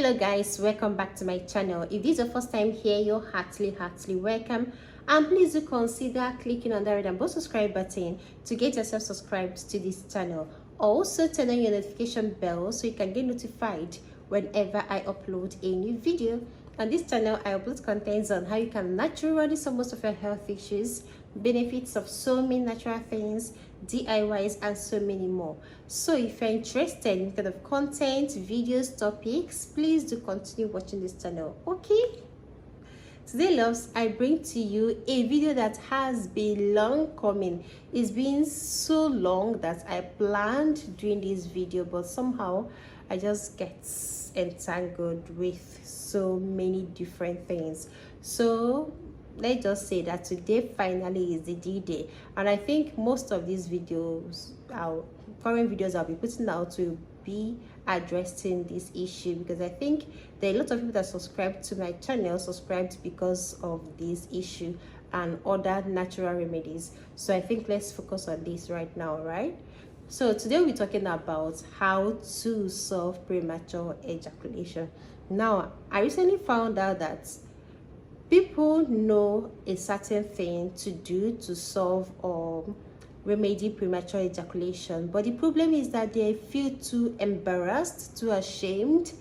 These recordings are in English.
Hello guys, welcome back to my channel. If this is your first time here, you're heartily welcome, and please do consider clicking on the red and blue subscribe button to get yourself subscribed to this channel. Also turn on your notification bell so you can get notified whenever I upload a new video. On this channel I upload contents on how you can naturally solve most of your health issues, benefits of so many natural things, DIYs, and so many more. So if you're interested in kind of content, videos, topics, please do continue watching this channel. Okay, today loves, I bring to you a video that has been long coming. It's been so long that I planned doing this video, but somehow I just get entangled with so many different things. So let's just say that today finally is the D-Day, and I think most of these videos, our current videos I'll be putting out, will be addressing this issue, because I think there are a lot of people that subscribe to my channel subscribed because of this issue and other natural remedies. So I think let's focus on this right now, right? So today we're talking about how to solve premature ejaculation. Now, I recently found out that people know a certain thing to do to solve or remedy premature ejaculation, but the problem is that they feel too embarrassed, too ashamed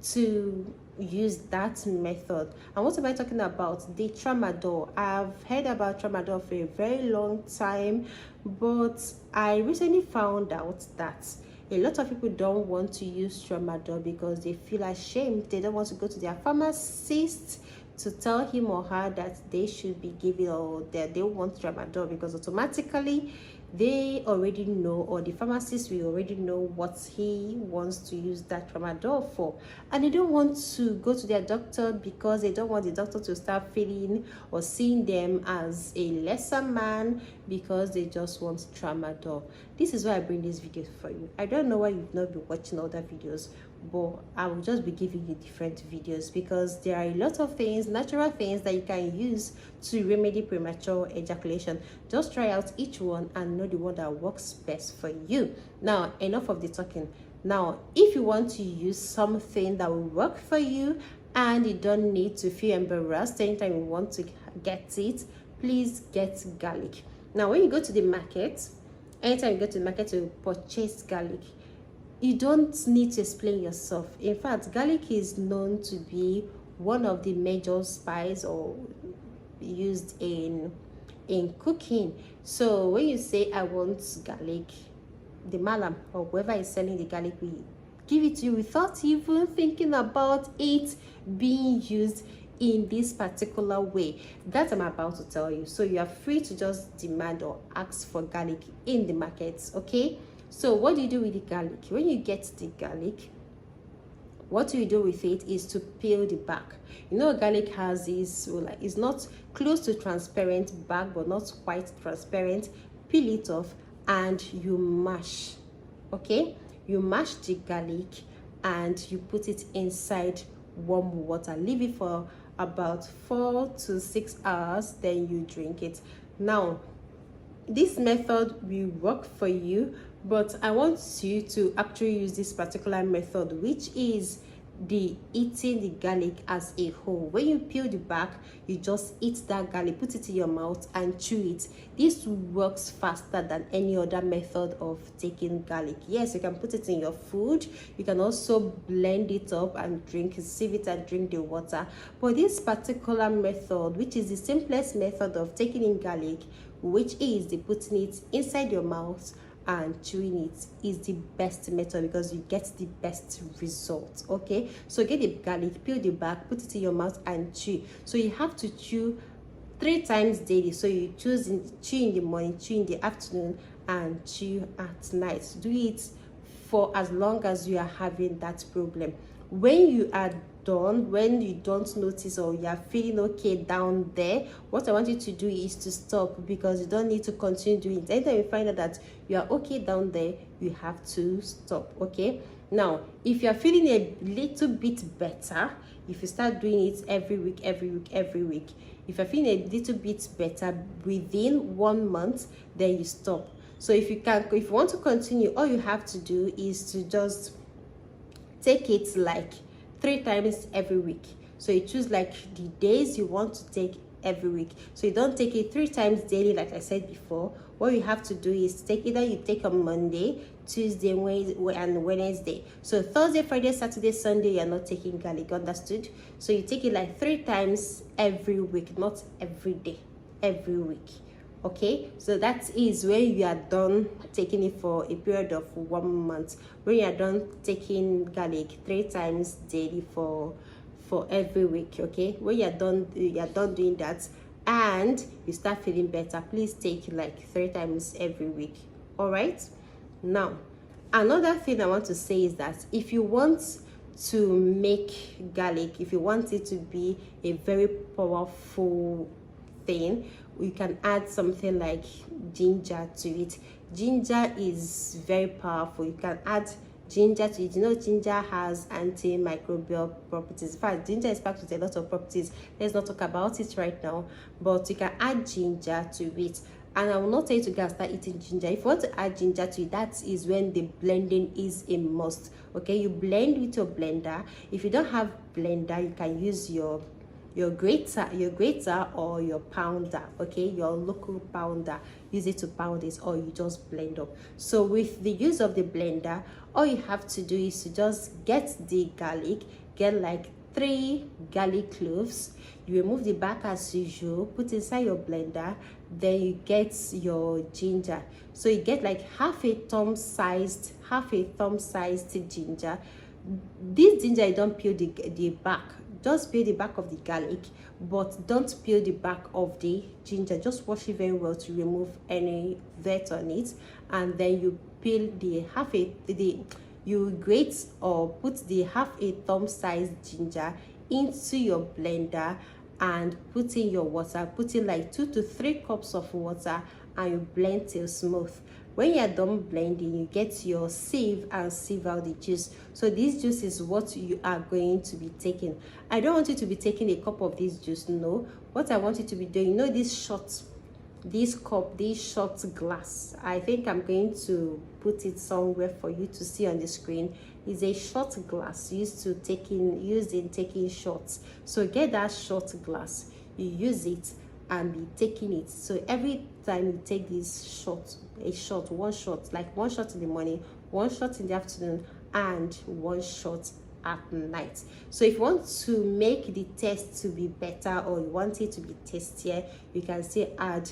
to use that method. And what am I talking about? The tramadol. I've heard about tramadol for a very long time, but I recently found out that a lot of people don't want to use tramadol because they feel ashamed. They don't want to go to their pharmacist to tell him or her that they should be giving, or that they want tramadol, because automatically they already know, or the pharmacist will already know what he wants to use that tramadol for, and they don't want to go to their doctor because they don't want the doctor to start feeling or seeing them as a lesser man because they just want tramadol. This is why I bring this video for you. I don't know why you've not been watching other videos, but I will just be giving you different videos because there are a lot of things, natural things, that you can use to remedy premature ejaculation. Just try out each one and know the one that works best for you. Now, enough of the talking. Now, if you want to use something that will work for you and you don't need to feel embarrassed anytime you want to get it, please get garlic. Now, when you go to the market, anytime you go to the market to purchase garlic, you don't need to explain yourself. In fact, garlic is known to be one of the major spices or used in cooking. So when you say I want garlic, the malam or whoever is selling the garlic will give it to you without even thinking about it being used in this particular way that I'm about to tell you. So you are free to just demand or ask for garlic in the markets. Okay, so what do you do with the garlic? When you get the garlic, what you do with it is to peel the back. You know, garlic has this, like, it's not close to transparent back, but not quite transparent. Peel it off and you mash. Okay, you mash the garlic and you put it inside warm water. Leave it for about 4 to 6 hours, then you drink it. Now, this method will work for you, but I want you to actually use this particular method, which is the eating the garlic as a whole. When you peel the back, you just eat that garlic, put it in your mouth and chew it. This works faster than any other method of taking garlic. Yes, you can put it in your food, you can also blend it up and drink, sieve it and drink the water, but this particular method, which is the simplest method of taking in garlic, which is the putting it inside your mouth and chewing it, is the best method because you get the best results. Okay, so get the garlic, peel the back, put it in your mouth and chew. So you have to chew 3 times daily. So you chew in the morning, chew in the afternoon, and chew at night. Do it for as long as you are having that problem. When you are done, when you don't notice or you are feeling okay down there, what I want you to do is to stop, because you don't need to continue doing it. Anytime you find out that you are okay down there, you have to stop. Okay, now if you are feeling a little bit better, if you start doing it every week, if you're feeling a little bit better within 1 month, then you stop. So if you want to continue, all you have to do is to just take it like 3 times every week. So you choose like the days you want to take every week. So you don't take it 3 times daily like I said before. What you have to do is take either you take on Monday, Tuesday, and Wednesday. So Thursday, Friday, Saturday, Sunday, you're not taking garlic, understood? So you take it like 3 times every week, not every day, every week. Okay, so that is when you are done taking it for a period of 1 month, when you are done taking garlic 3 times daily for every week. Okay, when you're done doing that and you start feeling better, please take like 3 times every week. All right, now another thing I want to say is that if you want to make garlic, if you want it to be a very powerful thing, you can add something like ginger to it. Ginger is very powerful. You can add ginger to it. You know, ginger has antimicrobial properties. In fact, ginger is packed with a lot of properties. Let's not talk about it right now, but you can add ginger to it. And I will not tell you to go and start eating ginger. If you want to add ginger to it, that is when the blending is a must. Okay, you blend with your blender. If you don't have blender, you can use your grater or your pounder. Okay, your local pounder, use it to pound it, or you just blend up. So with the use of the blender, all you have to do is to just get the garlic, get like 3 garlic cloves. You remove the back as usual, put inside your blender, then you get your ginger. So you get like half a thumb sized ginger. This ginger, you don't peel the back, just peel the back of the garlic, but don't peel the back of the ginger. Just wash it very well to remove any dirt on it, and then you peel you grate or put the half a thumb sized ginger into your blender and put in your water. Put in like 2 to 3 cups of water and you blend till smooth. When you are done blending, you get your sieve and sieve out the juice. So this juice is what you are going to be taking. I don't want you to be taking a cup of this juice, no. What I want you to be doing, you know, this short glass, I think I'm going to put it somewhere for you to see on the screen, is a short glass used in taking shots. So get that short glass, you use it and be taking it. So every time you take this one shot, like 1 shot in the morning, 1 shot in the afternoon, and 1 shot at night. So if you want to make the taste to be better, or you want it to be tastier, you can still add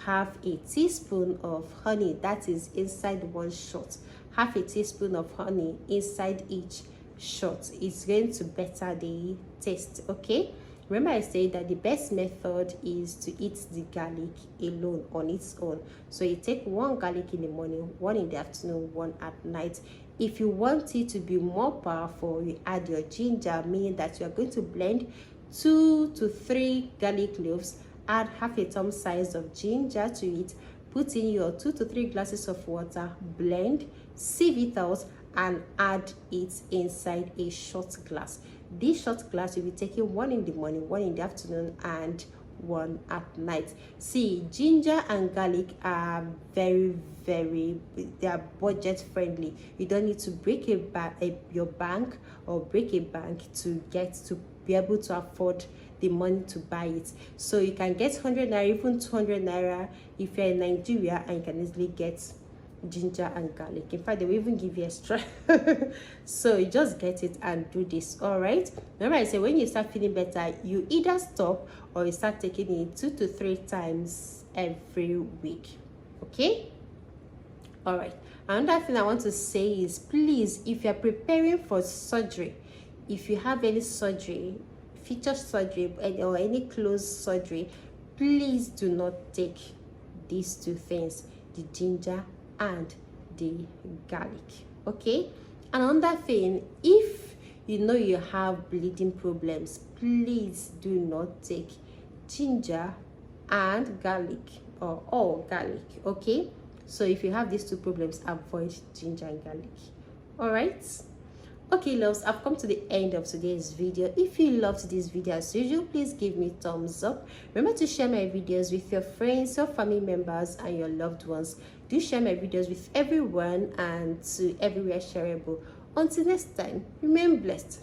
half a teaspoon of honey. That is inside 1 shot. Half a teaspoon of honey inside each shot. It's going to better the taste. Okay, remember I said that the best method is to eat the garlic alone on its own. So you take 1 garlic in the morning, 1 in the afternoon, 1 at night. If you want it to be more powerful, you add your ginger, meaning that you are going to blend 2 to 3 garlic cloves, add half a thumb size of ginger to it, put in your 2 to 3 glasses of water, blend, sieve it out, and add it inside a shot glass. This shot glass you'll be taking 1 in the morning, 1 in the afternoon, and 1 at night. See, ginger and garlic are very they are budget friendly. You don't need to break your bank or break a bank to be able to afford the money to buy it. So you can get 100 naira, even 200 naira if you're in Nigeria, and you can easily get ginger and garlic. In fact, they will even give you extra. So you just get it and do this. All right, remember I said when you start feeling better, you either stop or you start taking it 2 to 3 times every week. Okay, all right. Another thing I want to say is, please, if you're preparing for surgery, if you have any surgery, feature surgery, or any closed surgery, please do not take these 2 things, the ginger and the garlic. Okay, another thing, if you know you have bleeding problems, please do not take ginger and garlic, or all garlic. Okay, so if you have these 2 problems, avoid ginger and garlic. All right. Okay, loves, I've come to the end of today's video. If you loved this video as usual, please give me thumbs up. Remember to share my videos with your friends, your family members, and your loved ones. Do share my videos with everyone and to everywhere shareable. Until next time, remain blessed.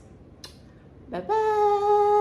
Bye bye.